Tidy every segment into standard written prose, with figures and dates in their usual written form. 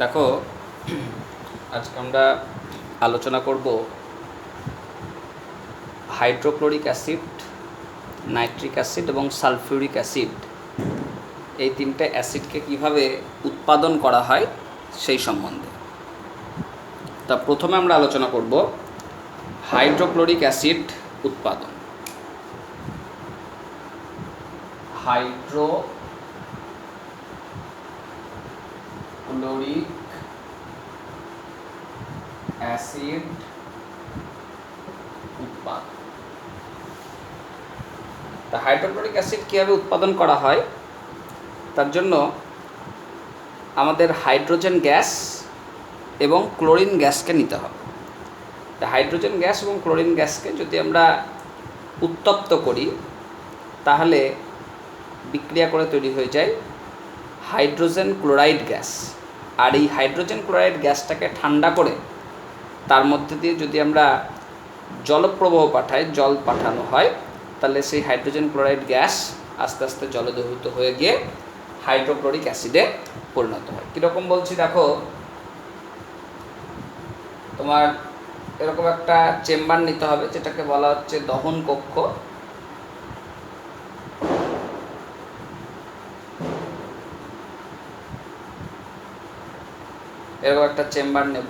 দেখো, আজকে আমরা আলোচনা করব হাইড্রোক্লোরিক অ্যাসিড, নাইট্রিক অ্যাসিড এবং সালফিউরিক অ্যাসিড, এই তিনটে অ্যাসিডকে কিভাবে উৎপাদন করা হয় সেই সম্বন্ধে। তা প্রথমে আমরা আলোচনা করব হাইড্রোক্লোরিক অ্যাসিড উৎপাদন। হাইড্রোক্লোরিক অ্যাসিড উৎপাদন। তা হাইড্রোক্লোরিক অ্যাসিড কীভাবে উৎপাদন করা হয়, তার জন্য আমাদের হাইড্রোজেন গ্যাস এবং ক্লোরিন গ্যাসকে নিতে হবে। তা হাইড্রোজেন গ্যাস এবং ক্লোরিন গ্যাসকে যদি আমরা উত্তপ্ত করি তাহলে বিক্রিয়া করে তৈরি হয়ে যায় হাইড্রোজেন ক্লোরাইড গ্যাস। আর এই হাইড্রোজেন ক্লোরাইড গ্যাসটাকে ঠান্ডা করে তার মধ্যে দিয়ে যদি আমরা জলপ্রবাহ পাঠাই, জল পাঠানো হয়, তাহলে সেই হাইড্রোজেন ক্লোরাইড গ্যাস আস্তে আস্তে জলে দ্রবীভূত হয়ে গিয়ে হাইড্রোক্লোরিক অ্যাসিডে পরিণত হয়। কীরকম বলছি দেখো, তোমার এরকম একটা চেম্বার নিতে হবে যেটাকে বলা হচ্ছে দহন কক্ষ। এরকম একটা চেম্বার নেব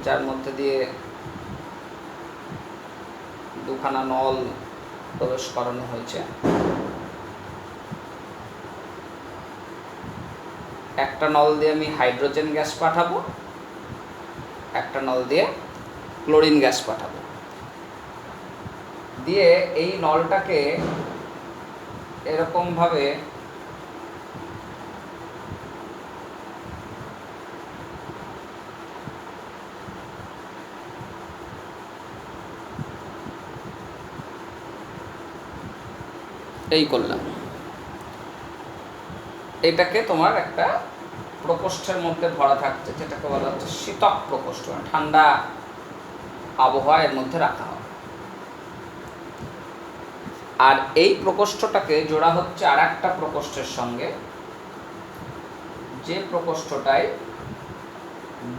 যার মধ্যে দিয়ে দুখানা নল প্রবেশ করানো হয়েছে। একটা নল দিয়ে আমি হাইড্রোজেন গ্যাস পাঠাবো, একটা নল দিয়ে ক্লোরিন গ্যাস পাঠাবো। দিয়ে এই নলটাকে এরকমভাবে এই করলাম। এটাকে তোমার একটা প্রকোষ্ঠের মধ্যে ভরা থাকছে যেটাকে বলা হচ্ছে শীতক প্রকোষ্ঠ, ঠান্ডা আবহাওয়া এর মধ্যে রাখা হবে। আর এই প্রকোষ্ঠটাকে জোড়া হচ্ছে আর একটা প্রকোষ্ঠের সঙ্গে, যে প্রকোষ্ঠটায়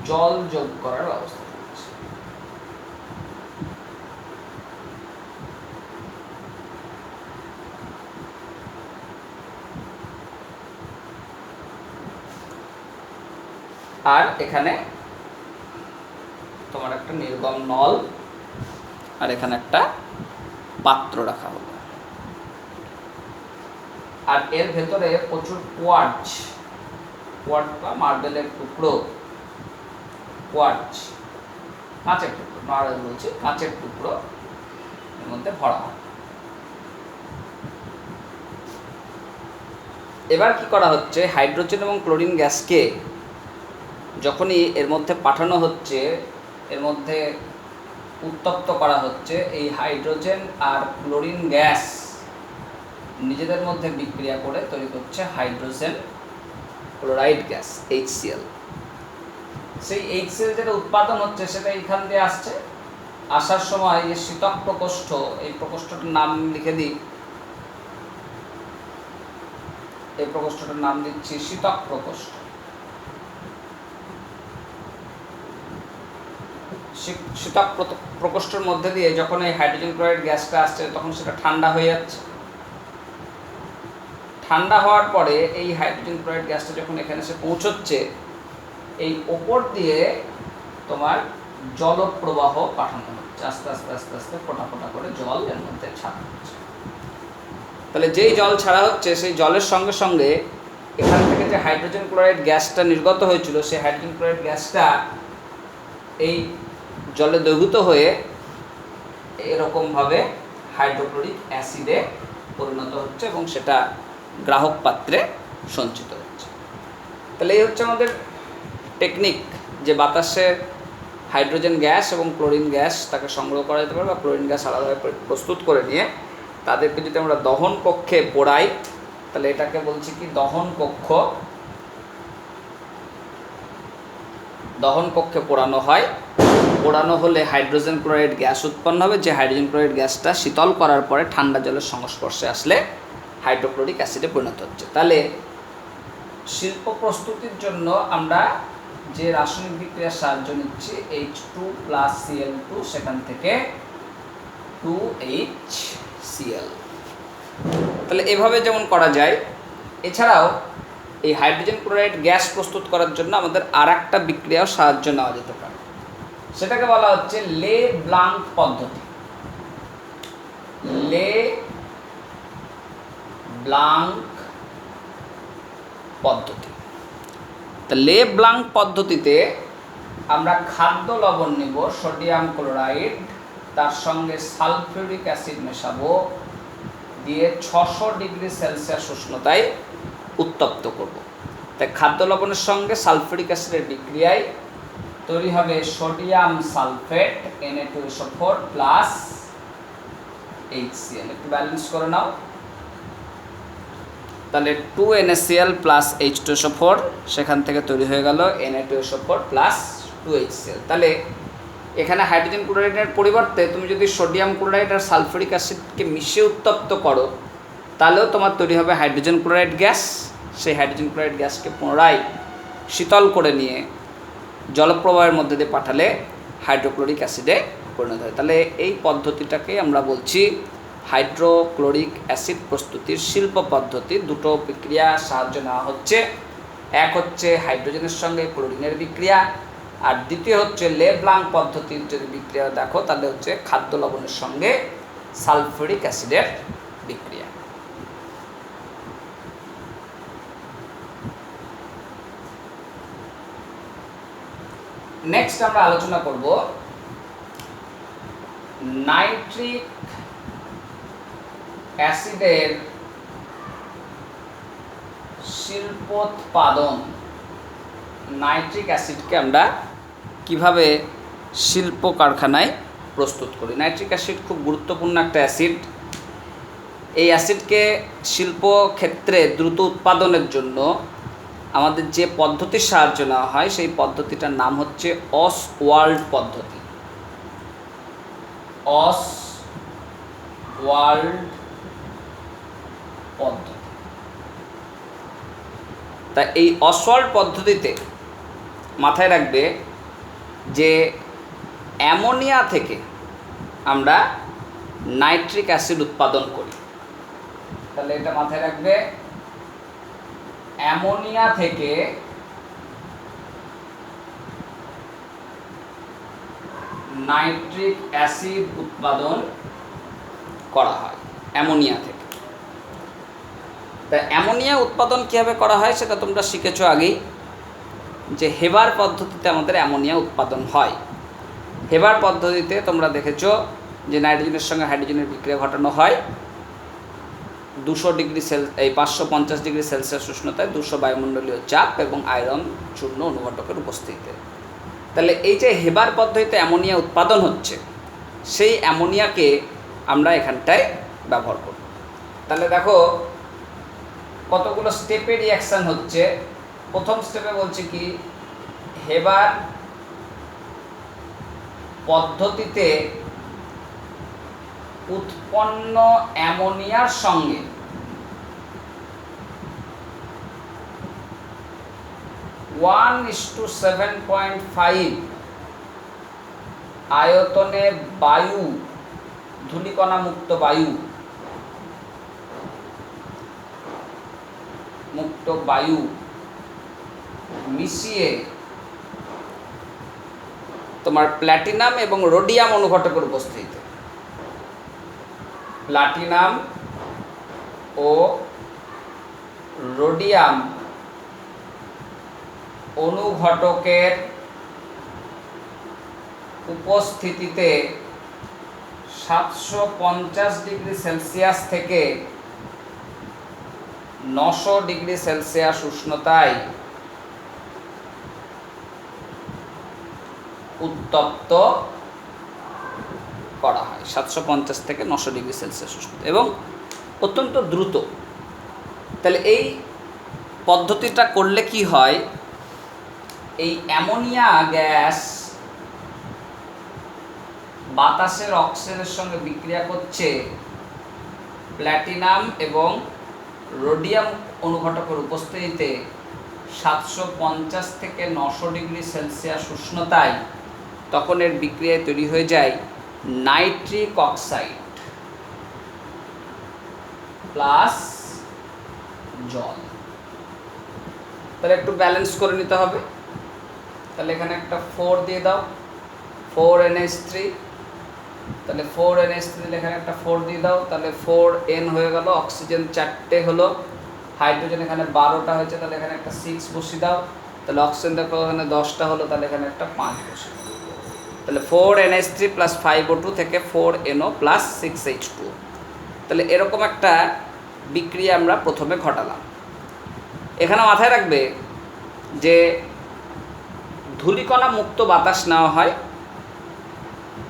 জল যোগ করার ব্যবস্থা থাকছে। আর এখানে তোমার একটা নির্গম নল আর এখানে একটা পাত্র রাখা হবে। আর এর ভেতরে প্রচুর কোয়ার্টজ বা মার্বেলের টুকরো, কোয়ার্টজ কাঁচের টুকরো, মার্বেল বলছি, কাঁচের টুকরো এর মধ্যে ভরা হয়। এবার কি করা হচ্ছে, হাইড্রোজেন এবং ক্লোরিন গ্যাসকে যখনই এর মধ্যে পাঠানো হচ্ছে, এর মধ্যে উত্তপ্ত করা হচ্ছে, এই হাইড্রোজেন আর ক্লোরিন গ্যাস নিজেদের মধ্যে বিক্রিয়া করে তৈরি করছে হাইড্রোজেন ক্লোরাইড গ্যাস, HCl। সেই HCl যেটা উৎপাদন হচ্ছে সেটা এইখান দিয়ে আসছে। আসার সময় এই শীতক প্রকোষ্ঠ, এই প্রকোষ্ঠটার নাম লিখে দিই, এই প্রকোষ্ঠটার নাম দিচ্ছি শীতক প্রকোষ্ঠ। শীতক প্রকোষ্ঠের মধ্যে দিয়ে যখন এই হাইড্রোজেন ক্লোরাইড গ্যাসটা আসছে তখন সেটা ঠান্ডা হয়ে যাচ্ছে। ঠান্ডা হওয়ার পরে এই হাইড্রোজেন ক্লোরাইড গ্যাসটা যখন এখানে এসে পৌঁছচ্ছে, এই ওপর দিয়ে তোমার জলপ্রবাহ পাঠানো হচ্ছে, আস্তে আস্তে আস্তে আস্তে ফোঁটা ফোঁটা করে জল এর মধ্যে ছাড়া হচ্ছে। তাহলে যেই জল ছাড়া হচ্ছে সেই জলের সঙ্গে সঙ্গে এখান থেকে যে হাইড্রোজেন ক্লোরাইড গ্যাসটা নির্গত হয়েছিল, সেই হাইড্রোজেন ক্লোরাইড গ্যাসটা এই জলে দ্রবীভূত হয়ে এরকমভাবে হাইড্রোক্লোরিক অ্যাসিডে পরিণত হচ্ছে এবং সেটা গ্রাহক পাত্রে সঞ্চিত হচ্ছে। তাহলে এই হচ্ছে আমাদের টেকনিক, যে বাতাসে হাইড্রোজেন গ্যাস এবং ক্লোরিন গ্যাস তাকে সংগ্রহ করা যেতে পারে, বা ক্লোরিন গ্যাস আলাদাভাবে প্রস্তুত করে নিয়ে তাদেরকে যদি আমরা দহন কক্ষে পোড়াই, তাহলে এটাকে বলছি কি দহন কক্ষ। দহন কক্ষে পোড়ানো হয়, পোড়ানো হলে হাইড্রোজেন ক্লোরাইড গ্যাস উৎপন্ন হবে, যে হাইড্রোজেন ক্লোরাইড গ্যাসটা শীতল করার পরে ঠান্ডা জলের সংস্পর্শে আসলে হাইড্রোক্লোরিক অ্যাসিডে পরিণত হচ্ছে। তাহলে শিল্প প্রস্তুতির জন্য আমরা যে রাসায়নিক বিক্রিয়ার সাহায্য নিচ্ছে H2+Cl2, সেখান থেকে 2HCl। তাহলে এভাবে যেমন করা যায়, এছাড়াও এই হাইড্রোজেন ক্লোরাইড গ্যাস প্রস্তুত করার জন্য আমাদের আর একটা বিক্রিয়াও সাহায্য নেওয়া যেতে পারে, সেটাকে বলা হচ্ছে লে ব্লাঙ্ক পদ্ধতি। লে ব্লাঙ্ক পদ্ধতি। তা লে ব্লাঙ্ক পদ্ধতিতে আমরা খাদ্য লবণ নেব, সোডিয়াম ক্লোরাইড, তার সঙ্গে সালফিউরিক অ্যাসিড মেশাবো, দিয়ে 600 ডিগ্রি সেলসিয়াস উষ্ণতায় উত্তপ্ত করব। তাই খাদ্য লবণের সঙ্গে সালফিউরিক অ্যাসিডের বিক্রিয়ায় তৈরি হবে sodium sulphate Na2SO4 plus HCl। একটু ব্যালেন্স করে নাও। তাহলে 2NaCl প্লাস H2SO4, সেখান থেকে তৈরি হয়ে গেল Na2SO4 প্লাস 2HCl। তাহলে এখানে হাইড্রোজেন ক্লোরাইডের পরিবর্তে তুমি যদি সোডিয়াম ক্লোরাইড আর সালফিউরিক অ্যাসিডকে মিশিয়ে উত্তপ্ত করো, তাহলেও তোমার তৈরি হবে হাইড্রোজেন ক্লোরাইড গ্যাস। সেই হাইড্রোজেন ক্লোরাইড গ্যাসকে পুনরায় শীতল করে নিয়ে জলপ্রবাহের মধ্যে দিয়ে পাঠালে হাইড্রোক্লোরিক অ্যাসিডে পরিণত হয়। তাহলে এই পদ্ধতিটাকে আমরা বলছি হাইড্রোক্লোরিক অ্যাসিড প্রস্তুতির শিল্প পদ্ধতি। দুটো বিক্রিয়া সাহায্য নেওয়া হচ্ছে, এক হচ্ছে হাইড্রোজেনের সঙ্গে ক্লোরিনের বিক্রিয়া, আর দ্বিতীয় হচ্ছে লে ব্লাঙ্ক পদ্ধতির যদি বিক্রিয়া দেখো তাহলে হচ্ছে খাদ্য লবণের সঙ্গে সালফিউরিক অ্যাসিডের বিক্রিয়া। নেক্সট আমরা আলোচনা করব নাইট্রিক অ্যাসিডের শিল্পোৎপাদন। নাইট্রিক অ্যাসিডকে আমরা কিভাবে শিল্প কারখানায় প্রস্তুত করি। নাইট্রিক অ্যাসিড খুব গুরুত্বপূর্ণ একটা অ্যাসিড। এই অ্যাসিডকে শিল্প ক্ষেত্রে দ্রুত উৎপাদনের জন্য আমাদের যে পদ্ধতির সাহায্য নেওয়া হয় সেই পদ্ধতিটার নাম হচ্ছে অসওয়াল্ড পদ্ধতি। অসওয়াল্ড পদ্ধতি। তা এই অসওয়াল্ড পদ্ধতিতে মাথায় রাখবে যে অ্যামোনিয়া থেকে আমরা নাইট্রিক অ্যাসিড উৎপাদন করি। তাহলে এটা মাথায় রাখবে, অ্যামোনিয়া থেকে নাইট্রিক অ্যাসিড উৎপাদন করা হয়। অ্যামোনিয়া থেকে। তা অ্যামোনিয়া উৎপাদন কীভাবে করা হয় সেটা তোমরা শিখেছো আগেই, যে হেবার পদ্ধতিতে আমাদের অ্যামোনিয়া উৎপাদন হয়। হেবার পদ্ধতিতে তোমরা দেখেছো যে নাইট্রোজেনের সঙ্গে হাইড্রোজেনের বিক্রিয়া ঘটানো হয় 550 ডিগ্রি সেলসিয়াস উষ্ণতায় 200 বায়ুমণ্ডলীয় চাপ এবং আয়রন চূর্ণ অনুঘটকের উপস্থিতিতে। তাহলে এই যে হেবার পদ্ধতিতে অ্যামোনিয়া উৎপাদন হচ্ছে, সেই অ্যামোনিয়াকে আমরা এখানটায় ব্যবহার করব। তাহলে দেখো কতগুলো স্টেপে রিঅ্যাকশান হচ্ছে। প্রথম স্টেপে বলছে কি, হেবার পদ্ধতিতে উৎপন্ন অ্যামোনিয়ার সঙ্গে (1:7.5) আয়তনে বায়ু, ধূলিকণা মুক্ত বায়ু মিশিয়ে তোমার প্ল্যাটিনাম এবং রোডিয়াম অনুঘটকের উপস্থিতিতে, প্লাটিনাম ও রোডিয়াম অনুঘটকের উপস্থিতিতে 750 ডিগ্রি সেলসিয়াস থেকে 900 ডিগ্রি সেলসিয়াস উষ্ণতায় উত্তপ্ত করা হয়। 750 থেকে 900 ডিগ্রি সেলসিয়াস উষ্ণতা এবং অত্যন্ত দ্রুত। তাহলে এই পদ্ধতিটা করলে কি হয়, এই অ্যামোনিয়া গ্যাস বাতাসের অক্সিজেনের সঙ্গে বিক্রিয়া করছে প্ল্যাটিনাম এবং রোডিয়াম অনুঘটকের উপস্থিতিতে 750 থেকে 900 ডিগ্রি সেলসিয়াস উষ্ণতায়, তখন এর বিক্রিয়ায় তৈরি হয়ে যায় নাইট্রিক অক্সাইড প্লাস জল। তাহলে একটু ব্যালেন্স করে নিতে হবে। তাহলে এখানে একটা 4 দিয়ে দাও, 4NH3, তাহলে 4NH3 এখানে একটা 4 দিয়ে দাও, তাহলে 4N হয়ে গেল, অক্সিজেন 4টে হলো, হাইড্রোজেন এখানে 12টা হয়েছে, তাহলে এখানে একটা 6 বসিয়ে দাও, তাহলে অক্সিজেন দেখো এখানে 10টা হলো, তাহলে এখানে একটা 5 বসিয়ে দাও। তাহলে 4NH3 প্লাস 5O2 থেকে 4NO প্লাস 6H2। তাহলে এরকম একটা বিক্রিয়া আমরা প্রথমে ঘটালাম। এখানে মাথায় রাখবে যে ধূলিকণা মুক্ত বাতাস নেওয়া হয়,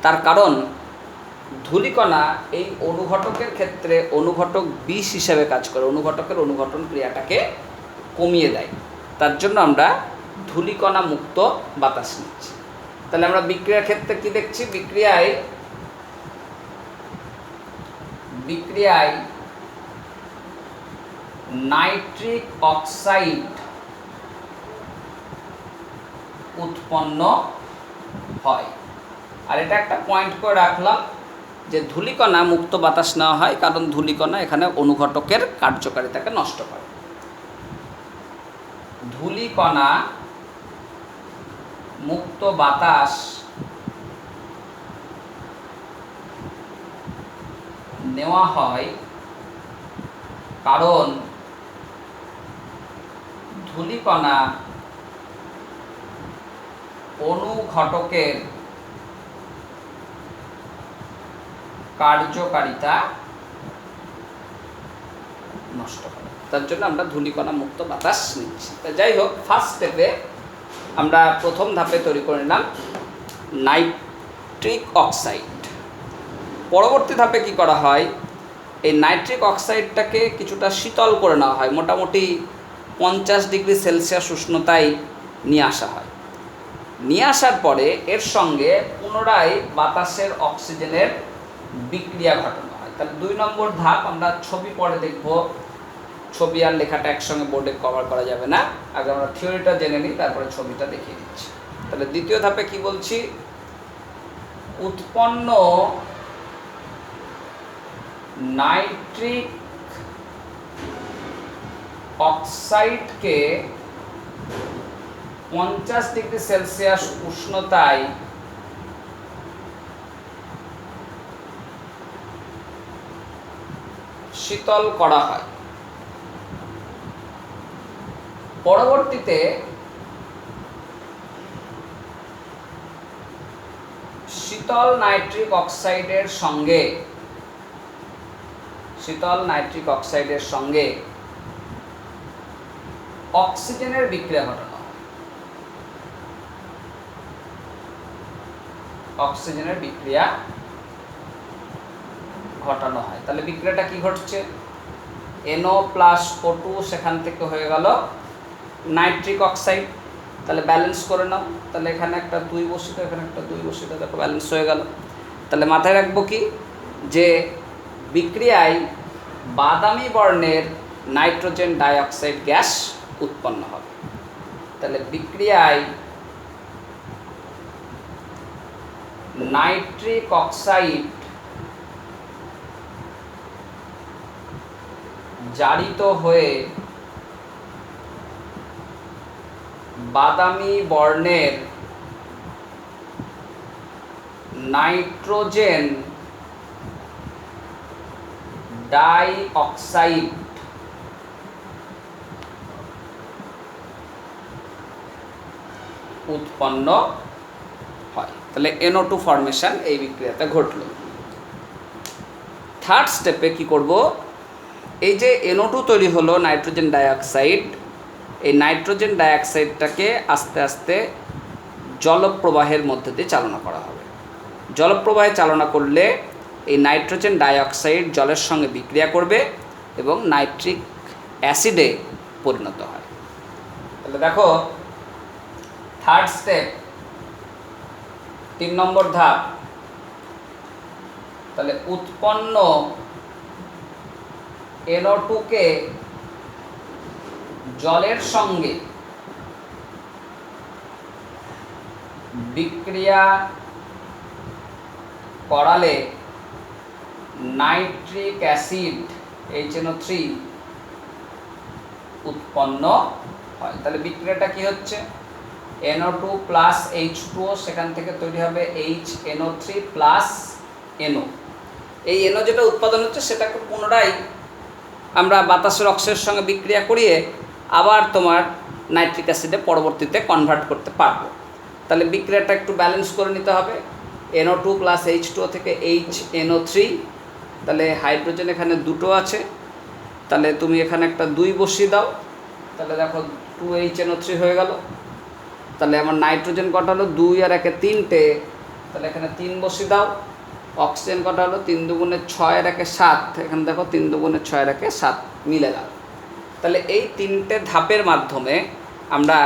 তার কারণ ধূলিকণা এই অনুঘটকের ক্ষেত্রে অনুঘটক বিষ হিসাবে কাজ করে, অনুঘটকের অনুঘটন ক্রিয়াটাকে কমিয়ে দেয়। তার জন্য আমরা ধূলিকণা মুক্ত বাতাস নিচ্ছি। তাহলে আমরা বিক্রিয়ার ক্ষেত্রে কি দেখছি, বিক্রিয়ায় নাইট্রিক অক্সাইড উৎপন্ন হয়। আর এটা একটা পয়েন্ট করে রাখলাম যে ধূলিকণা মুক্ত বাতাস নেওয়া হয়, কারণ ধূলিকণা এখানে অনুঘটকের কার্যকারিতাকে নষ্ট করে। ধূলিকণা মুক্ত বাতাস নেওয়া হয় কারণ ধূলিকণা অনুঘটকের কার্যকারিতা নষ্ট করে। তার জন্য আমরা ধূলিকণা মুক্ত বাতাস নিচ্ছি। তা যাই হোক, ফার্স্ট স্টেপে আমরা প্রথম ধাপে তৈরি করে নিলাম নাইট্রিক অক্সাইড। পরবর্তী ধাপে কি করা হয়, এই নাইট্রিক অক্সাইডটাকে কিছুটা শীতল করে নেওয়া হয়, মোটামুটি 50 ডিগ্রি সেলসিয়াস উষ্ণতায় নিয়ে আসা হয়। নিয়ে আসার পরে এর সঙ্গে পুনরায় বাতাসের অক্সিজেনের বিক্রিয়া ঘটানো হয়। তাহলে 2 নম্বর ধাপ আমরা ছবি পরে দেখব, ছবি আর লেখাটা একসঙ্গে বোর্ডে কভার করা যাবে না, আগে আমরা থিওরিটা জেনে নিই, তারপরে ছবিটা দেখিয়ে দিচ্ছি। তাহলে দ্বিতীয় ধাপে কি বলছি, উৎপন্ন নাইট্রিক অক্সাইডকে 50 ডিগ্রি সেলসিয়াস উষ্ণতায় শীতল করা হয়। পরবর্তীতে শীতল নাইট্রিক অক্সাইডের সঙ্গে অক্সিজেনের বিক্রিয়া ঘটানো হয়। তাহলে বিক্রিয়াটা কি ঘটছে, NO প্লাস O2 সেখান থেকে হয়ে গেল নাইট্রিক অক্সাইড। তাহলে ব্যালেন্স করে নাও, তাহলে এখানে একটা 2 বসিত, এখানে একটা 2 বসিত, দেখো ব্যালেন্স হয়ে গেল। তাহলে মাথায় রাখবো কি, যে বিক্রিয়ায় বাদামি বর্ণের নাইট্রোজেন ডাইঅক্সাইড গ্যাস উৎপন্ন হবে। তাহলে বিক্রিয়ায় নাইট্রিক অক্সাইড জারিত হয়ে বাদামি বর্ণের নাইট্রোজেন ডাইঅক্সাইড উৎপন্ন হয়। তাহলে NO2 ফর্মেশন এই বিক্রিয়াতে ঘটল। থার্ড স্টেপে কি করব, এই যে NO2 তৈরি হলো নাইট্রোজেন ডাইঅক্সাইড, এই নাইট্রোজেন ডাইঅক্সাইডটাকে আস্তে আস্তে জলপ্রবাহের মধ্যে দিয়ে চালনা করা হবে। জলপ্রবাহে চালনা করলে এই নাইট্রোজেন ডাইঅক্সাইড জলের সঙ্গে বিক্রিয়া করবে এবং নাইট্রিক অ্যাসিডে পরিণত হয়। তাহলে দেখো, থার্ড স্টেপ, 3 নম্বর ধাপ। তাহলে উৎপন্ন NO2 কে জলের সঙ্গে বিক্রিয়া করালে নাইট্রিক অ্যাসিড HNO3 উৎপন্ন হয়। তাহলে বিক্রিয়াটা কি হচ্ছে, NO2 প্লাস H2O, সেখান থেকে তৈরি হবে HNO3 প্লাস NO। এই NO যেটা উৎপাদন হচ্ছে সেটাকে পুনরায় আমরা বাতাসের অক্সিজেনের সঙ্গে বিক্রিয়া করিয়ে আবার তোমার নাইট্রিক অ্যাসিডে পরবর্তীতে কনভার্ট করতে পারবো। তাহলে বিক্রিয়াটা একটু ব্যালেন্স করে নিতে হবে। NO2 প্লাস H2O থেকে HNO3, তাহলে হাইড্রোজেন এখানে দুটো আছে, তাহলে তুমি এখানে একটা 2 বসিয়ে দাও, তাহলে দেখো 2HNO3 হয়ে গেল। তাহলে আমার নাইট্রোজেন কটা হলো, 2 আর 1 3টে, তাহলে এখানে 3 বসিয়ে দাও। অক্সিজেন কটা হলো, 3 দুগুণে 6 আর 1 7, এখানে দেখো 3 দুগুণে 6 আর 1 7 মিলে গেল। তাহলে এই 3টে ধাপের মাধ্যমে আমরা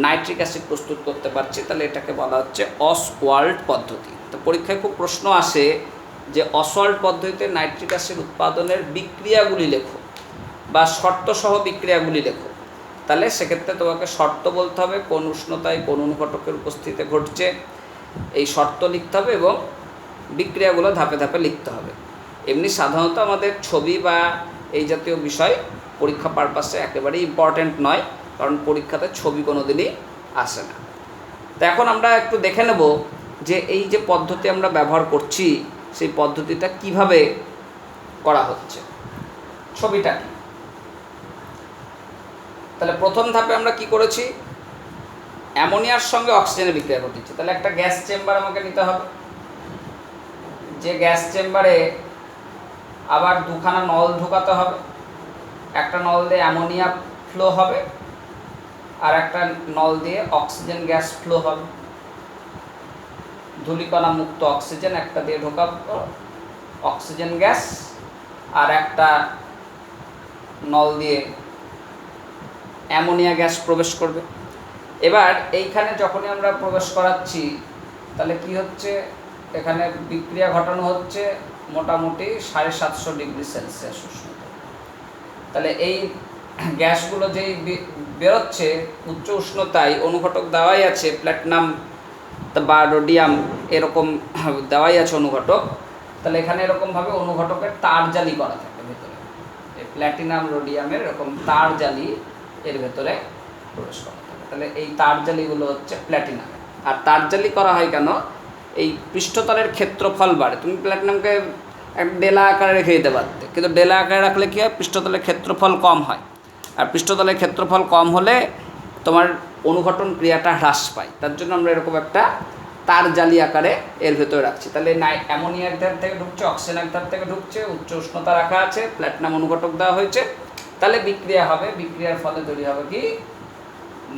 নাইট্রিক অ্যাসিড প্রস্তুত করতে পারছি। তাহলে এটাকে বলা হচ্ছে অসওয়াল্ড পদ্ধতি। তো পরীক্ষায় খুব প্রশ্ন আসে যে অসওয়াল্ড পদ্ধতিতে নাইট্রিক অ্যাসিড উৎপাদনের বিক্রিয়াগুলি লেখো বা শর্তসহ বিক্রিয়াগুলি লেখো। তাহলে সেক্ষেত্রে তোমাকে শর্ত বলতে হবে, কোন উষ্ণতায় কোন অনুঘটকের উপস্থিতিতে ঘটছে, এই শর্ত লিখতে হবে এবং বিক্রিয়াগুলো ধাপে ধাপে লিখতে হবে। এমনি সাধারণত আমাদের ছবি বা এই জাতীয় বিষয় পরীক্ষা পারপাসে একেবারেই ইম্পর্ট্যান্ট নয়, কারণ পরীক্ষাতে ছবি কোনো দিনই আসে না। তো এখন আমরা একটু দেখে নেব যে এই যে পদ্ধতি আমরা ব্যবহার করছি সেই পদ্ধতিটা কিভাবে করা হচ্ছে, ছবিটা কি। তাহলে প্রথম ধাপে আমরা কি করেছি, অ্যামোনিয়ার সঙ্গে অক্সিজেনের বিক্রিয়া ঘটিয়েছি। তাহলে একটা গ্যাস চেম্বার আমাকে নিতে হবে, যে গ্যাস চেম্বারে আবার দুখানা নল ঢোকাতে হবে। একটা নল দিয়ে অ্যামোনিয়া ফ্লো হবে আর একটা নল দিয়ে অক্সিজেন গ্যাস ফ্লো হবে। ধূলিকণা মুক্ত অক্সিজেন একটা দিয়ে ঢোকাবো অক্সিজেন গ্যাস, আর একটা নল দিয়ে অ্যামোনিয়া গ্যাস প্রবেশ করবে। এবার এইখানে যখনই আমরা প্রবেশ করাচ্ছি তাহলে কি হচ্ছে, এখানে বিক্রিয়া ঘটানো হচ্ছে মোটামুটি 750 ডিগ্রি সেলসিয়াস উষ্ণতা। তাহলে এই গ্যাসগুলো যেই বেরোচ্ছে উচ্চ উষ্ণতায়, অনুঘটক দেওয়াই আছে প্ল্যাটিনাম বা রোডিয়াম, এরকম দেওয়াই আছে অনুঘটক। তাহলে এখানে এরকমভাবে অনুঘটকের তার জালি করা থাকে ভেতরে, এই প্ল্যাটিনাম রোডিয়ামের এরকম তার জালি এর ভেতরে প্রবেশ করা থাকে। তাহলে এই তার জালিগুলো হচ্ছে প্ল্যাটিনামের। আর তার জালি করা হয় কেন, এই পৃষ্ঠতলের ক্ষেত্রফল বাড়ে। তুমি প্ল্যাটিনামকে এক ডেলা আকারে রেখে দিতে পারতে, কিন্তু ডেলা আকারে রাখলে কী হয়, পৃষ্ঠতলের ক্ষেত্রফল কম হয়, আর পৃষ্ঠতলের ক্ষেত্রফল কম হলে তোমার অনুঘটন ক্রিয়াটা হ্রাস পায়। তার জন্য আমরা এরকম একটা তার জালি আকারে এর ভেতরে রাখছি। তাহলে অ্যামোনিয়া এক ধার থেকে ঢুকছে, অক্সিজেন এক ধার থেকে ঢুকছে, উচ্চ উষ্ণতা রাখা আছে, প্ল্যাটিনাম অনুঘটক দেওয়া হয়েছে। তাহলে বিক্রিয়া হবে, বিক্রিয়ার ফলে তৈরি হবে কি,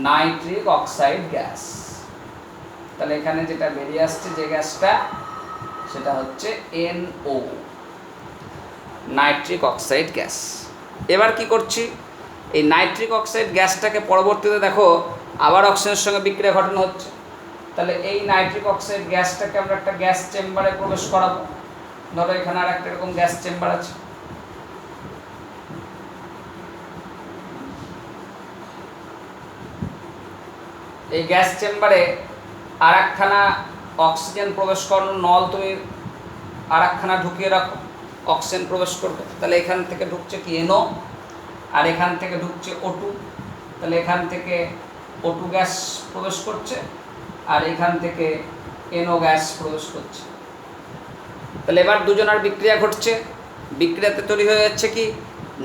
নাইট্রিক অক্সাইড গ্যাস। তাহলে এখানে যেটা বেরিয়ে আসছে যে গ্যাসটা, সেটা হচ্ছে NO, নাইট্রিক অক্সাইড গ্যাস। এবার কি করছি, এই নাইট্রিক অক্সাইড গ্যাসটাকে পরবর্তীতে দেখো আবার অক্সিজেনের সঙ্গে বিক্রিয়া ঘটানো হচ্ছে। তাহলে এই নাইট্রিক অক্সাইড গ্যাসটাকে আমরা একটা গ্যাস চেম্বারে প্রবেশ করাবো। ধরো এখানে আর একটা এরকম গ্যাস চেম্বার আছে, এই গ্যাস চেম্বারে আর একখানা অক্সিজেন প্রবেশ করানোর নল তুমি আর একখানা ঢুকিয়ে রাখো, অক্সিজেন প্রবেশ করবে। তাহলে এখান থেকে ঢুকছে কি, NO, আর এখান থেকে ঢুকছে O2। তাহলে এখান থেকে O2 গ্যাস প্রবেশ করছে আর এখান থেকে NO গ্যাস প্রবেশ করছে। তাহলে এবার দুজনের বিক্রিয়া ঘটছে, বিক্রিয়াতে তৈরি হয়ে যাচ্ছে কি,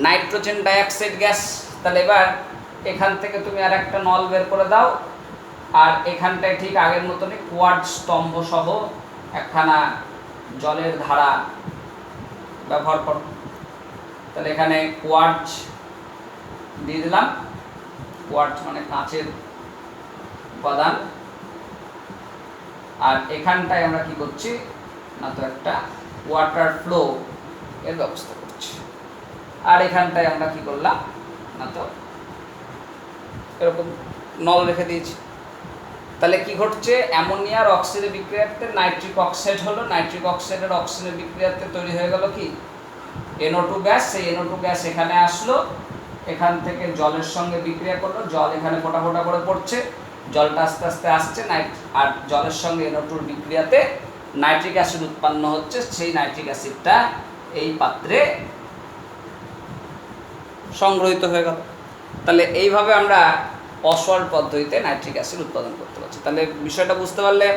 নাইট্রোজেন ডাইঅক্সাইড গ্যাস। তাহলে এবার এখান থেকে তুমি আর একটা নল বের করে দাও, আর এখানটায় ঠিক আগের মতনই কোয়ার্টজ স্তম্ভ সহ একখানা জলের ধারা ব্যবহার করো। তাহলে এখানে কোয়ার্টজ দিয়ে দিলাম, কোয়ার্টজ মানে কাঁচের উপাদান। আর এখানটায় আমরা কি করছি না, তো একটা ওয়াটার ফ্লো এর ব্যবস্থা করছি। আর এখানটায় আমরা কি করলাম না, তো এরকম নল রেখে দিয়েছি। তাহলে কি ঘটছে, অ্যামোনিয়ার অক্সিজেনের বিক্রিয়াতে নাইট্রিক অক্সাইড হলো, নাইট্রিক অক্সাইডের অক্সিজেনের বিক্রিয়াতে তৈরি হয়ে গেল কি, NO2 গ্যাস। সেই NO2 গ্যাস এখানে আসলো, এখান থেকে জলের সঙ্গে বিক্রিয়া করলো, জল এখানে ফোঁটা ফোঁটা করে পড়ছে, জলটা আস্তে আস্তে আসছে আর জলের সঙ্গে NO2 বিক্রিয়াতে নাইট্রিক অ্যাসিড উৎপন্ন হচ্ছে, সেই নাইট্রিক অ্যাসিডটা এই পাত্রে সংগ্রহিত হয়ে গেল। তাহলে এইভাবে আমরা অসওয়াল্ড পদ্ধতিতে নাইট্রিক অ্যাসিড উৎপাদন করতে পারছি। তাহলে বিষয়টা বুঝতে পারলে,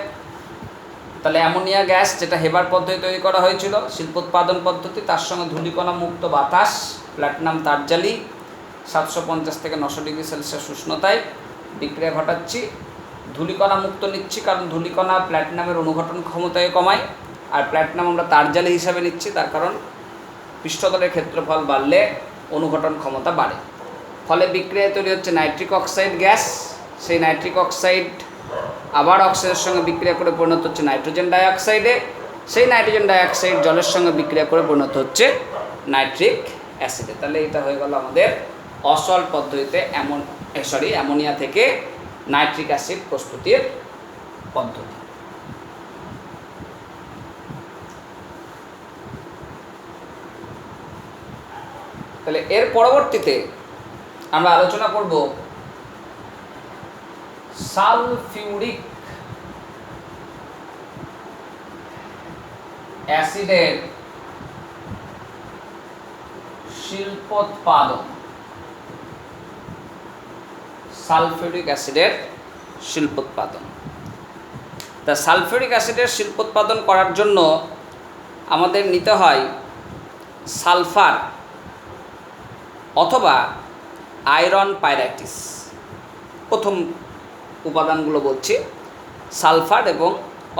তাহলে অ্যামোনিয়া গ্যাস যেটা হেবার পদ্ধতি তৈরি করা হয়েছিল, শিল্পোৎপাদন পদ্ধতি, তার সঙ্গে ধূলিকণা মুক্ত বাতাস, প্ল্যাটিনাম তারজালি 750 থেকে 900 ডিগ্রি সেলসিয়াস উষ্ণতায় বিক্রিয়া ঘটাচ্ছি। ধূলিকণা মুক্ত নিচ্ছি কারণ ধূলিকণা প্ল্যাটিনামের অনুঘটন ক্ষমতায় কমায়, আর প্ল্যাটিনাম আমরা তারজালি হিসাবে নিচ্ছি তার কারণ পৃষ্ঠতলের ক্ষেত্রফল বাড়লে অনুঘটন ক্ষমতা বাড়ে। ফলে বিক্রিয়ায় তৈরি হচ্ছে নাইট্রিক অক্সাইড গ্যাস। সেই নাইট্রিক অক্সাইড আবার অক্সিজেনের সঙ্গে বিক্রিয়া করে পরিণত হচ্ছে নাইট্রোজেন ডাইঅক্সাইডে। সেই নাইট্রোজেন ডাইঅক্সাইড জলের সঙ্গে বিক্রিয়া করে পরিণত হচ্ছে নাইট্রিক অ্যাসিডে। তাহলে এটা হয়ে গেল আমাদের অসওয়াল্ড পদ্ধতিতে অ্যামোনিয়া থেকে নাইট্রিক অ্যাসিড প্রস্তুতির পদ্ধতি। তাহলে এর পরবর্তীতে আমরা আলোচনা করব সালফিউরিক অ্যাসিডের শিল্পোৎপাদন। সালফিউরিক অ্যাসিডের শিল্পোৎপাদন। তা সালফিউরিক অ্যাসিডের শিল্পোৎপাদন করার জন্য আমাদের নিতে হয় সালফার অথবা আয়রন পাইরাইটিস। প্রথম উপাদানগুলো বলছি, সালফার এবং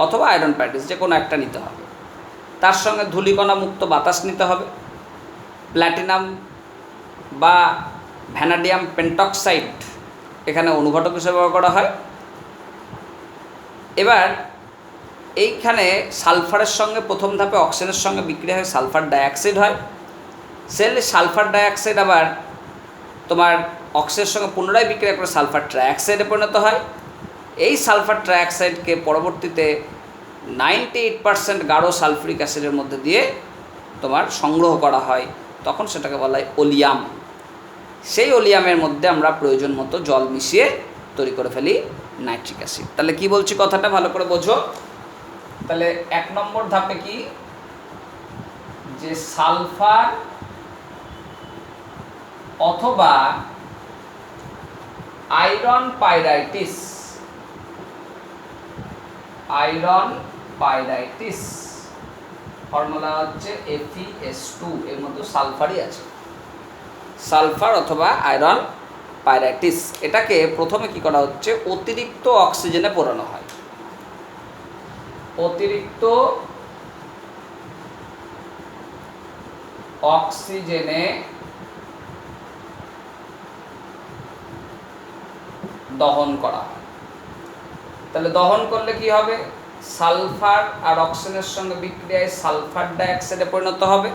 অথবা আয়রন পাইরাইটিস যে কোনো একটা নিতে হবে। তার সঙ্গে ধূলিকণা মুক্ত বাতাস নিতে হবে। প্ল্যাটিনাম বা ভ্যানাডিয়াম পেন্টক্সাইড এখানে অনুঘটক হিসেবে ব্যবহার করা হয়। এবার এইখানে সালফারের সঙ্গে প্রথম ধাপে অক্সিজেনের সঙ্গে বিক্রিয়া হয় সালফার ডাইঅক্সাইড হয়। সালফার ডাইঅক্সাইড আবার তোমার অক্সিজেনের সঙ্গে পুনরায় বিক্রিয়া করে সালফার ট্রাইঅক্সাইডে পরিণত হয়। এই সালফার ট্রাইঅক্সাইডকে পরবর্তীতে 98% গাঢ় সালফিউরিক অ্যাসিডের মধ্যে দিয়ে তোমার সংগ্রহ করা হয়, তখন সেটাকে বলা হয় ওলিয়াম। সেই ওলিয়ামের মধ্যে আমরা প্রয়োজন মতো জল মিশিয়ে তৈরি করে ফেলি নাইট্রিক অ্যাসিড। তাহলে কি বলছি কথাটা ভালো করে বোঝো। তাহলে 1 নম্বর ধাপে কি, যে সালফার অথবা আয়রন পাইরাইটিস, ফর্মুলা হচ্ছে FeS2, এর মধ্যে সালফারই আছে। সালফার অথবা আয়রন পাইরাইটিস, এটাকে প্রথমে কি করা হচ্ছে, অতিরিক্ত অক্সিজেনে পোড়ানো হয়। অতিরিক্ত অক্সিজেনে দহন করা হয়। তাহলে দহন করলে কি হবে, সালফার আর অক্সিজেনের সঙ্গে বিক্রিয়ায় সালফার ডাইঅক্সাইডে পরিণত হবে।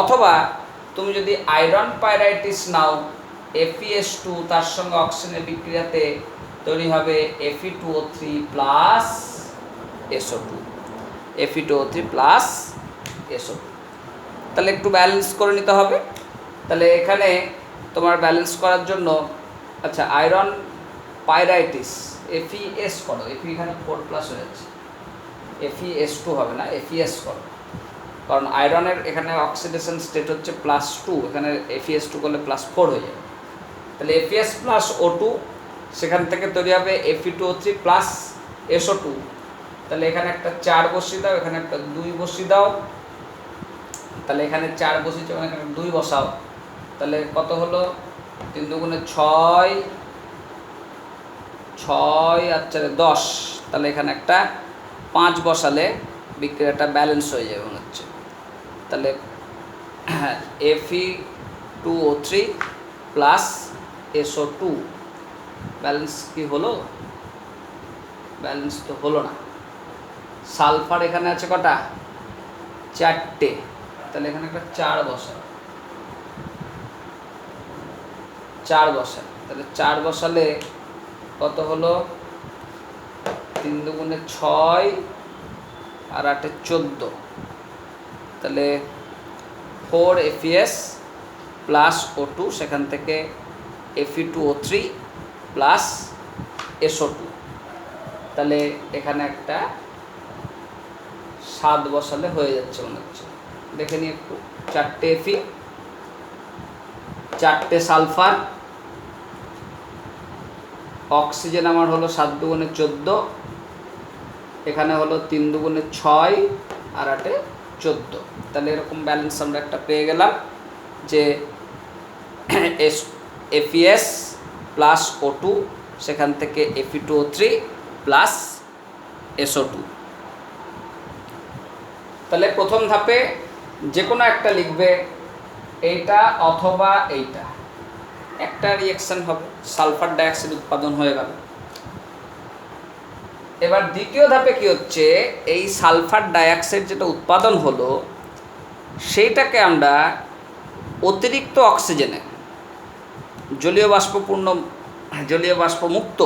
অথবা তুমি যদি আয়রন পাইরাইটিস নাও, FeS2 তার সঙ্গে অক্সিজেনের বিক্রিয়াতে তৈরি হবে Fe2O3 plus SO2, Fe2O3 plus SO2। তাহলে একটু ব্যালেন্স করে নিতে হবে। তাহলে এখানে তোমার ব্যালেন্স করার জন্য, আচ্ছা আয়রন পাইরাইটিস FeS করো, Fe এখানে 4 প্লাস হয়ে যাচ্ছে, FeS2 হবে না, FeS করো, কারণ আয়রনের এখানে অক্সিডেশন স্টেট হচ্ছে +2, এখানে FeS2 করলে +4 হয়ে যাবে। তাহলে FeS প্লাস O2, সেখান থেকে তৈরি হবে Fe2O3 প্লাস SO2। তাহলে এখানে একটা 4 বসিয়ে দাও, এখানে একটা 2 বসিয়ে দাও। তাহলে এখানে 4 বসিয়েছে, এখানে 2 বসাও। তাহলে কত হলো, 3 দুগুণে 6, 6 আর 4 10। তাহলে এখানে একটা 5 বসালে বিক্রিয়াটা ব্যালেন্স হয়ে যাবে মনে হচ্ছে। তাহলে Fe2O3 প্লাস SO2 ব্যালেন্স কি হলো, ব্যালেন্স তো হলো না। সালফার এখানে আছে কটা, 4টে। তাহলে এখানে একটা 4 বসাও, 4 বসাও। তাহলে 4 বসালে কত হলো, 3 দুগুণে 6 আর 8 14। তাহলে 4 FeS প্লাস O2, সেখান থেকে Fe2O3 প্লাস SO2। তাহলে এখানে একটা 7 বসালে হয়ে যাচ্ছে মনে হচ্ছে, দেখে নিই একটু। 4টে Fe, 4টে সালফার, অক্সিজেন আমার হলো 7 দুগুণে 14, এখানে হলো 3 দুগুণে 6 আর 8 14। তাহলে এরকম ব্যালেন্স আমরা একটা পেয়ে গেলাম যে FeS প্লাস O2, সেখান থেকে Fe2O3 প্লাস SO2। তাহলে প্রথম ধাপে যে কোনো একটা লিখবে, এইটা অথবা এইটা, একটা রিঅ্যাকশন হবে, সালফার ডাইঅক্সাইড উৎপাদন হয়ে গেল। এবার দ্বিতীয় ধাপে কি হচ্ছে, এই সালফার ডাইঅক্সাইড যেটা উৎপাদন হলো সেইটাকে আমরা অতিরিক্ত অক্সিজেনে, জলীয় বাষ্পমুক্ত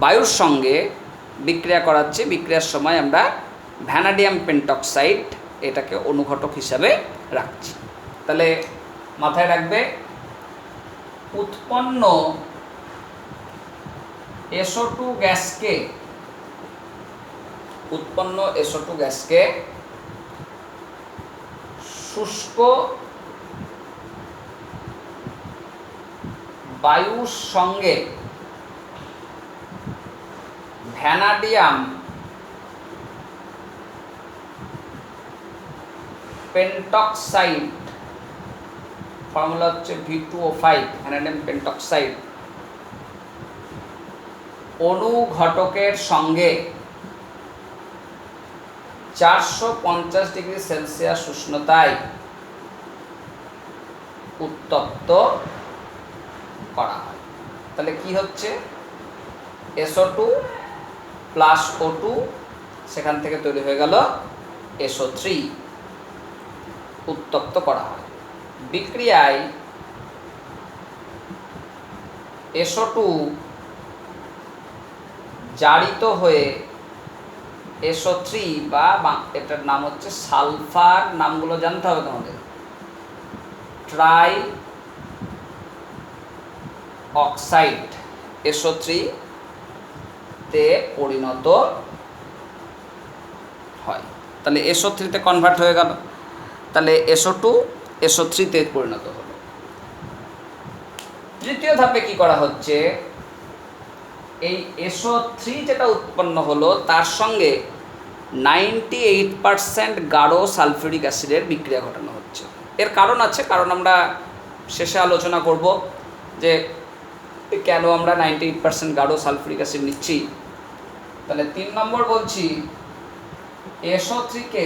বায়ুর সঙ্গে বিক্রিয়া করাচ্ছি। বিক্রিয়ার সময় আমরা ভ্যানাডিয়াম পেন্টক্সাইড এটাকে অনুঘটক হিসাবে রাখছি। তাহলে মাথায় রাখবে, উৎপন্ন SO2 গ্যাসকে শুষ্ক বায়ুর সঙ্গে ভ্যানাডিয়াম পেন্টক্সাইড, ফর্মুলা হচ্ছে V2O5, ভ্যানাডিয়াম পেন্টক্সাইড অনুঘটকের সঙ্গে 450 ডিগ্রি সেলসিয়াস উষ্ণতায় উত্তপ্ত করা হয়। তাহলে কি হচ্ছে, SO2 প্লাস O2, সেখান থেকে তৈরি হয়ে গেল SO3, উত্তপ্ত করা হয়। বিক্রিয়ায় SO2 জারিত হয়ে SO3 বা এটার নাম হচ্ছে সালফার, নামগুলো জানতে হবে তোমাদের, ট্রাই অক্সাইড SO3 তে পরিণত হয়। তাহলে SO3 তে কনভার্ট হয়ে গেল, তাহলে SO2 SO3 তে পরিণত হলো। তৃতীয় ধাপে কি করা হচ্ছে, এই SO3 যেটা উৎপন্ন হলো তার সঙ্গে 98% গাঢ় সালফিউরিক অ্যাসিডের বিক্রিয়া ঘটানো হচ্ছে। এর কারণ আছে, কারণ আমরা শেষে আলোচনা করব যে কেন আমরা 98% গাঢ় সালফিউরিক অ্যাসিড নিচ্ছি। তাহলে 3 নম্বর বলছি, SO3 কে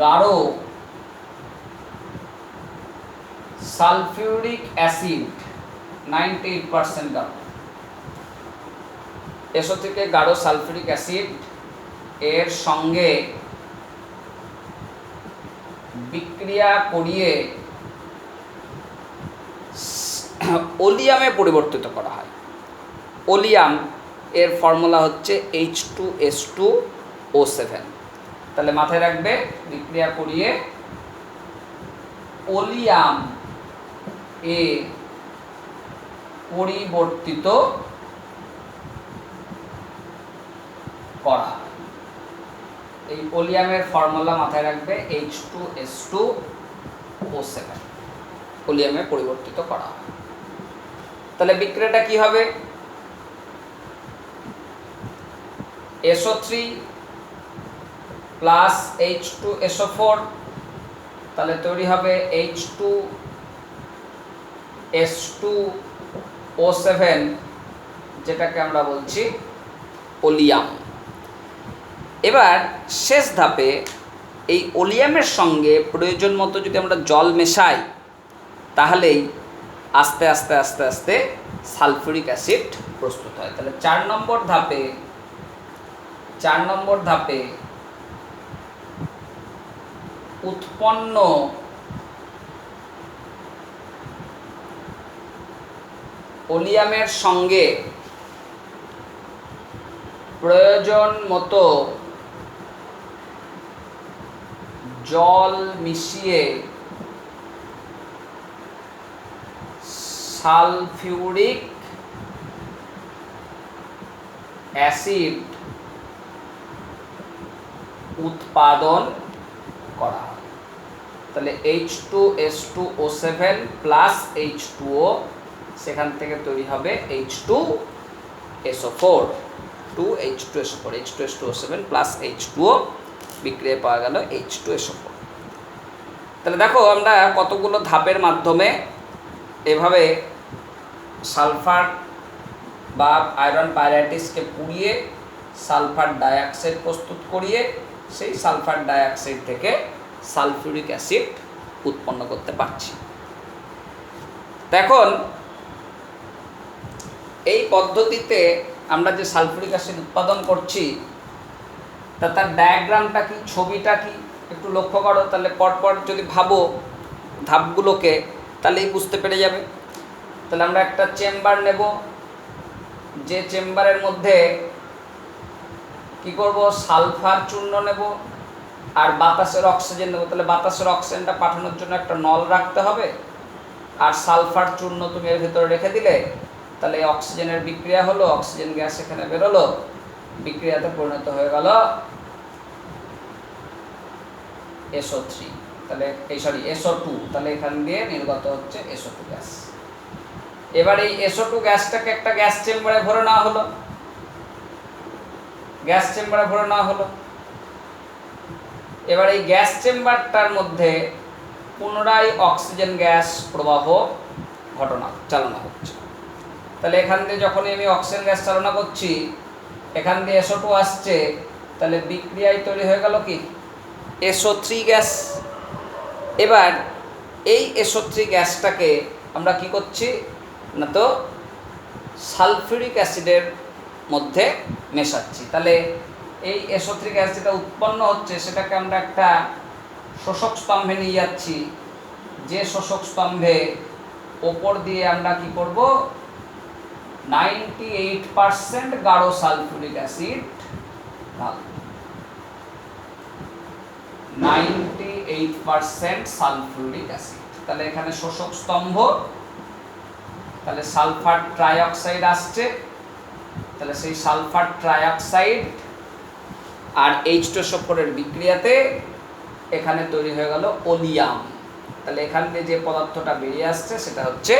গাঢ় সালফিউরিক অ্যাসিড 98% গাঢ়, SO3 কে গাঢ় সালফিউরিক অ্যাসিড এর সঙ্গে বিক্রিয়া করিয়ে ওলিয়ামে পরিবর্তিত করা হয়। ওলিয়াম এর ফর্মুলা হচ্ছে H2S2O7। তাহলে মাথায় রাখবে, বিক্রিয়া করিয়ে ওলিয়াম এ পরিবর্তিত করা। এই ওলিয়ামের ফর্মুলা মাথায় রাখবে H2S2O7, ওলিয়ামে পরিবর্তিত করা। তাহলে বিক্রিয়াটা কি হবে, SO3 প্লাস H2SO4, তাহলে তৈরি হবে H2S2O7, যেটাকে আমরা বলছি ওলিয়াম। এবার শেষ ধাপে এই ওলিয়ামের সঙ্গে প্রয়োজন মতো যদি আমরা জল মেশাই, তাহলেই আস্তে আস্তে আস্তে আস্তে সালফিউরিক অ্যাসিড প্রস্তুত হয়। তাহলে 4 নম্বর ধাপে উৎপন্ন ওলিয়ামের সঙ্গে প্রয়োজন মতো জল মিশিয়ে সালফিউরিক অ্যাসিড উৎপাদন করা হয়। তাহলে H2S2O7 প্লাস H2O, সেখান থেকে তৈরি হবে H2SO4, 2H2SO4, H2S2O7 plus H2O বিক্রিয়ায় পাওয়া গেল H2SO4। তাহলে দেখো আমরা কতগুলো ধাপের মাধ্যমে এভাবে সালফার বা আয়রন পাইরাইটিসকে পুড়িয়ে সালফার ডাইঅক্সাইড প্রস্তুত করিয়ে সেই সালফার ডাইঅক্সাইড থেকে সালফিউরিক অ্যাসিড উৎপন্ন করতে পারছি। এখন এই পদ্ধতিতে আমরা যে সালফিউরিক অ্যাসিড উৎপাদন করছি তার ডায়াগ্রামটা কি, ছবিটা কি একটু লক্ষ্য করো। তাহলে পরপর যদি ভাবো ধাপগুলোকে তাহলেই বুঝতে পেরে যাবে। তাহলে আমরা একটা চেম্বার নেব, যে চেম্বারের মধ্যে কি করব, সালফার চূর্ণ নেব আর বাতাসের অক্সিজেন নেব। তাহলে বাতাসের অক্সিজেনটা পাঠানোর জন্য একটা নল রাখতে হবে, আর সালফার চূর্ণ তুমি এর ভিতরে রেখে দিলে তাহলে অক্সিজেনের বিক্রিয়া হলো, অক্সিজেন গ্যাস এখানে বেরোলো, বিক্রিয়াতে পরিণত হয়ে গেল SO3, তাহলে SO2, তাহলে এখান দিয়ে নির্গত হচ্ছে SO2 গ্যাস। এবার এই SO2 গ্যাসটাকে একটা গ্যাস চেম্বারে ভরে নেওয়া হলো, গ্যাস চেম্বারে ভরে নেওয়া হলো। এবার এই গ্যাস চেম্বারটার মধ্যে পুনরায় অক্সিজেন গ্যাস প্রবাহ চালনা হচ্ছে। তাহলে এখান দিয়ে যখনই আমি অক্সিজেন গ্যাস চালনা করছি, এখান দিয়ে SO2 আসছে, তাহলে বিক্রিয়ায় তৈরি হয়ে গেল কি SO3 গ্যাস। এবার এই SO3 গ্যাসটাকে আমরা কি করছি না, তো সালফিউরিক অ্যাসিডের মধ্যে মেশাচ্ছি। তাহলে এই SO3 গ্যাস যেটা উৎপন্ন হচ্ছে সেটাকে আমরা একটা শোষক স্তম্ভে নিয়ে যাচ্ছি, যে শোষক স্তম্ভে ওপর দিয়ে আমরা কি করব, 98% গাঢ় সালফিউরিক অ্যাসিড, 98% সালফিউরিক অ্যাসিড। তাহলে এখানে শোষক স্তম্ভ, তাহলে সালফার ট্রাইঅক্সাইড আসছে, তাহলে সেই সালফার ট্রাইঅক্সাইড আর H2SO4 এর বিক্রিয়াতে এখানে তৈরি হয়ে গেল ওলিয়াম। তাহলে এখান দিয়ে যে পদার্থটা বেরিয়ে আসছে সেটা হচ্ছে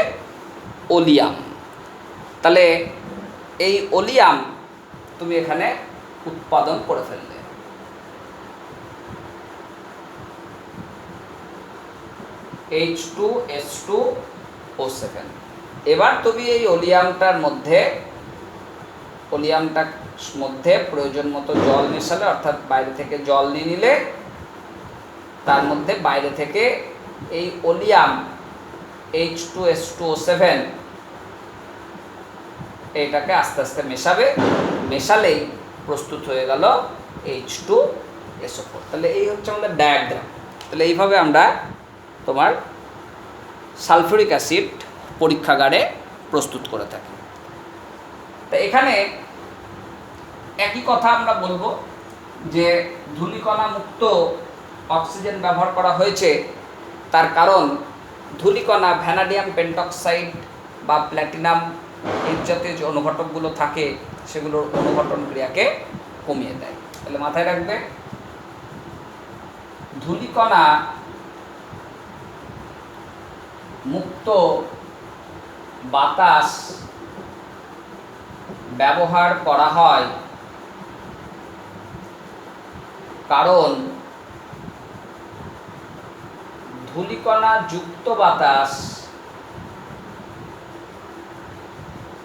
ওলিয়াম। তাহলে এই ওলিয়াম তুমি এখানে উৎপাদন করে ফেললে। H2S2O7। এবার তুমি এই ওলিয়ামটার মধ্যে প্রয়োজন মতো জল মেশালে, অর্থাৎ বাইরে থেকে জল নিয়ে নিলে, তার মধ্যে বাইরে থেকে এই ওলিয়াম H2S2O7 এইটাকে আস্তে আস্তে মেশাবে, মেশালেই প্রস্তুত হয়ে গেল H2SO4। তাহলে এই হচ্ছে আমাদের ডায়াগ্রাম। তাহলে এইভাবে আমরা তোমার সালফিউরিক অ্যাসিড পরীক্ষাগারে প্রস্তুত করে থাকি। তা এখানে একই কথা আমরা বলবো যে ধূলিকণা মুক্ত অক্সিজেন ব্যবহার করা হয়েছে, তার কারণ ধূলিকণা ভ্যানাডিয়াম পেন্টক্সাইড বা প্ল্যাটিনাম এই জাতীয় যে অনুঘটকগুলো থাকে সেগুলোর অনুঘটন ক্রিয়াকে কমিয়ে দেয়। তাহলে মাথায় রাখবে, ধূলিকণা মুক্ত বাতাস ব্যবহার করা হয় কারণ ধূলিকণা যুক্ত বাতাস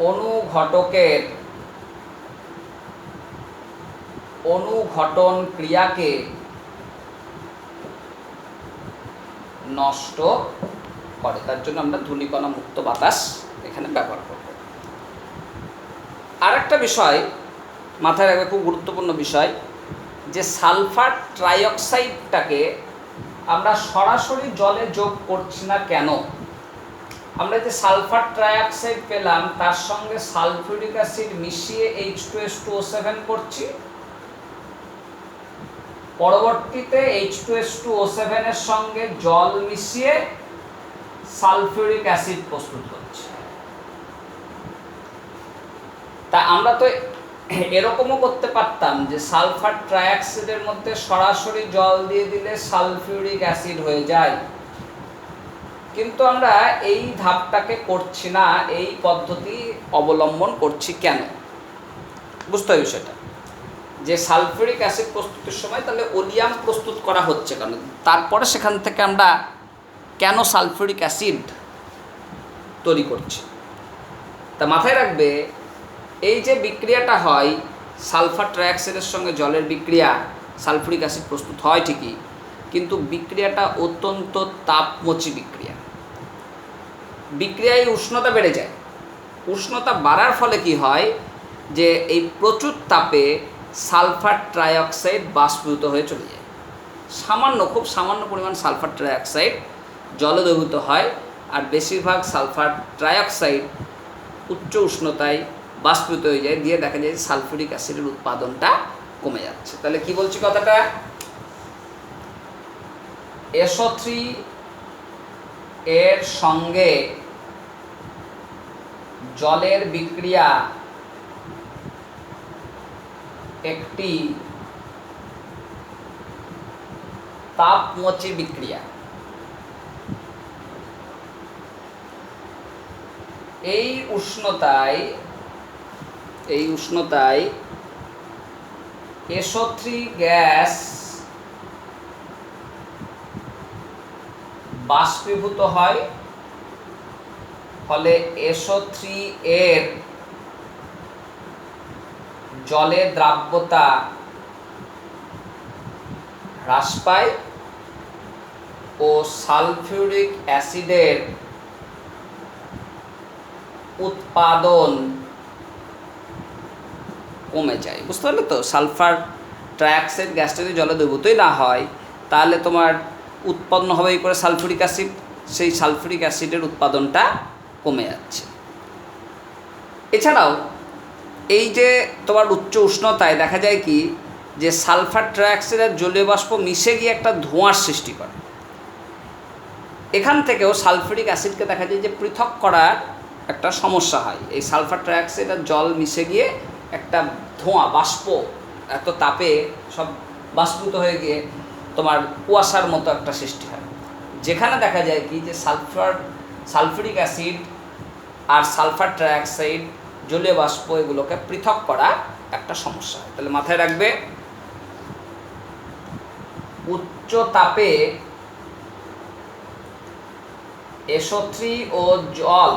অনুঘটকের অনুঘটন ক্রিয়াকে নষ্ট করে। তার জন্য আমরা ধূলিকণা মুক্ত বাতাস এখানে ব্যবহার করব। আর একটা বিষয় মাথায় রাখবে, খুব গুরুত্বপূর্ণ বিষয়, যে সালফার ট্রাইঅক্সাইডটাকে আমরা সরাসরি জলে যোগ করছি না কেন। আমরা যে সালফার ট্রাইঅক্সাইড পেলাম তার সঙ্গে সালফিউরিক অ্যাসিড মিশিয়ে H2S2O7 করছি, পরবর্তীতে H2S2O7 এর সঙ্গে জল মিশিয়ে সালফিউরিক অ্যাসিড প্রস্তুত করছি। তা আমরা তো এরকমও করতে পারতাম যে সালফার ট্রাইঅক্সাইডের মধ্যে সরাসরি জল দিয়ে দিলে সালফিউরিক অ্যাসিড হয়ে যায়, কিন্তু আমরা এই ধাপটাকে করছি না, এই পদ্ধতি অবলম্বন করছি কেন? বুঝতে হবে বিষয়টা, যে সালফিউরিক অ্যাসিড প্রস্তুতের সময় তাহলে ওলিয়াম প্রস্তুত করা হচ্ছে কেন, তারপরে সেখান থেকে আমরা কেন সালফিউরিক অ্যাসিড তৈরি করছি। তা মাথায় রাখবে, এই যে বিক্রিয়াটা হয় সালফার ট্রাইঅক্সাইডের সঙ্গে জলের বিক্রিয়া, সালফিউরিক অ্যাসিড প্রস্তুত হয় ঠিকই, কিন্তু বিক্রিয়াটা অত্যন্ত তাপমোচী বিক্রিয়া। বিক্রিয়ায় উষ্ণতা বেড়ে যায়, উষ্ণতা বাড়ার ফলে কি হয়, যে এই প্রচুর তাপে সালফার ট্রাইঅক্সাইড বাষ্পীভূত হয়ে চলে যায়। খুব সামান্য পরিমাণ সালফার ট্রাইঅক্সাইড জলে দ্রবীভূত হয়, আর বেশিরভাগ সালফার ট্রাইঅক্সাইড উচ্চ উষ্ণতায় বাষ্পীভূত হয়ে যায়, দিয়ে দেখা যায় সালফিউরিক অ্যাসিডের উৎপাদনটা কমে যাচ্ছে। তাহলে কি বলছি কথাটা, SO3 এর সঙ্গে জলের বিক্রিয়া একটি তাপমোচী বিক্রিয়া। এই উষ্ণতায় SO3 গ্যাস বাষ্পীভূত হয়, ফলে SO3 এর জলে দ্রাব্যতা হ্রাস পায় ও সালফিউরিক অ্যাসিডের উৎপাদন কমে যায়। বুঝতে পারলে তো, সালফার ট্রাইঅক্সাইড গ্যাসটা যদি জলে দ্রবীভূতই না হয়, তাহলে তোমার উৎপন্ন হবে এই করে সালফিউরিক অ্যাসিড, সেই সালফিউরিক অ্যাসিডের উৎপাদনটা কমে যাচ্ছে। এছাড়াও এই যে তোমার উচ্চ উষ্ণতায় দেখা যায় কি, যে সালফার ট্রাইঅক্সাইড আর জলীয় বাষ্প মিশে গিয়ে একটা ধোঁয়ার সৃষ্টি করে। এখান থেকেও সালফিউরিক অ্যাসিডকে দেখা যায় যে পৃথক করার একটা সমস্যা হয়। এই সালফার ট্রাইঅক্সাইড আর জল মিশে গিয়ে একটা ধোঁয়া, বাষ্প, এত তাপে সব বাষ্পীভূত হয়ে গিয়ে তোমার কুয়াশার মতো একটা সৃষ্টি হয়, যেখানে দেখা যায় কি যে সালফিউরিক অ্যাসিড আর সালফার ট্রাইঅক্সাইড, জলীয় বাষ্প, এগুলোকে পৃথক করা একটা সমস্যা হয়। তাহলে মাথায় রাখবে, উচ্চ তাপে SO3 ও জল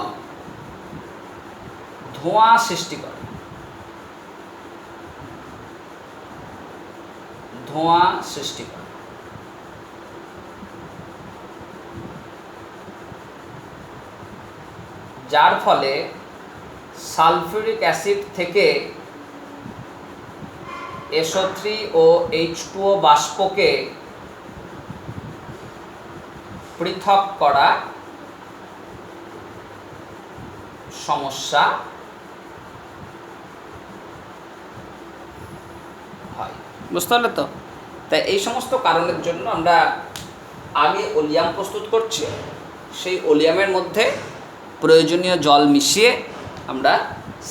ধোঁয়া সৃষ্টি করে, যার ফলে সালফিউরিক অ্যাসিড থেকে SO3 ও H2O বাষ্পকে পৃথক করা সমস্যা হয়। বুঝতে পারলে তো? তাই এই সমস্ত কারণের জন্য আমরা আগে ওলিয়াম প্রস্তুত করছি, সেই ওলিয়ামের মধ্যে প্রয়োজনীয় জল মিশিয়ে আমরা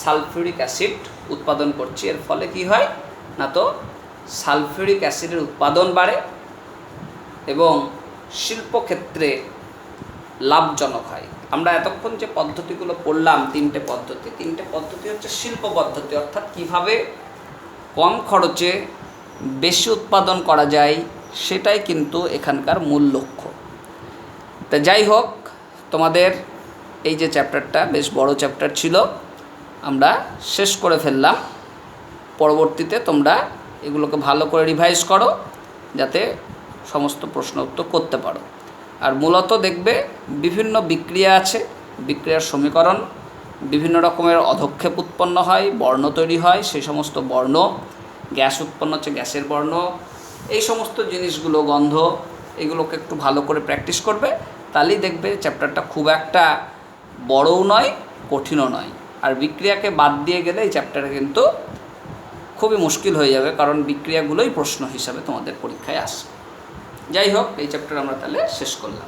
সালফিউরিক অ্যাসিড উৎপাদন করছি। এর ফলে কি হয় না, তো সালফিউরিক অ্যাসিডের উৎপাদন বাড়ে এবং শিল্পক্ষেত্রে লাভজনক হয়। আমরা এতক্ষণ যে পদ্ধতিগুলো পড়লাম, তিনটে পদ্ধতি হচ্ছে শিল্প পদ্ধতি, অর্থাৎ কিভাবে কম খরচে বেশি উৎপাদন করা যায়, সেটাই কিন্তু এখানকার মূল লক্ষ্য। তা যাই হোক, তোমাদের এই যে চ্যাপ্টারটা বেশ বড় চ্যাপ্টার ছিল, আমরা শেষ করে ফেললাম। পরবর্তীতে তোমরা এগুলোকে ভালো করে রিভাইজ করো, যাতে সমস্ত প্রশ্ন উত্তর করতে পারো। আর মূলত দেখবে বিভিন্ন বিক্রিয়া আছে, বিক্রিয়ার সমীকরণ, বিভিন্ন রকমের অধক্ষেপ উৎপন্ন হয়, বর্ণ তৈরি হয়, সেই সমস্ত বর্ণ, গ্যাস উৎপন্ন হচ্ছে, গ্যাসের বর্ণ, এই সমস্ত জিনিসগুলো, গন্ধ, এগুলোকে একটু ভালো করে প্র্যাকটিস করবে, তাহলেই দেখবে চ্যাপ্টারটা খুব একটা বড়ও নয়, কঠিনও নয়। আর বিক্রিয়াকে বাদ দিয়ে গেলে এই চ্যাপ্টারে কিন্তু খুবই মুশকিল হয়ে যাবে, কারণ বিক্রিয়াগুলোই প্রশ্ন হিসাবে তোমাদের পরীক্ষায় আসবে। যাই হোক, এই চ্যাপ্টার আমরা তাহলে শেষ করলাম।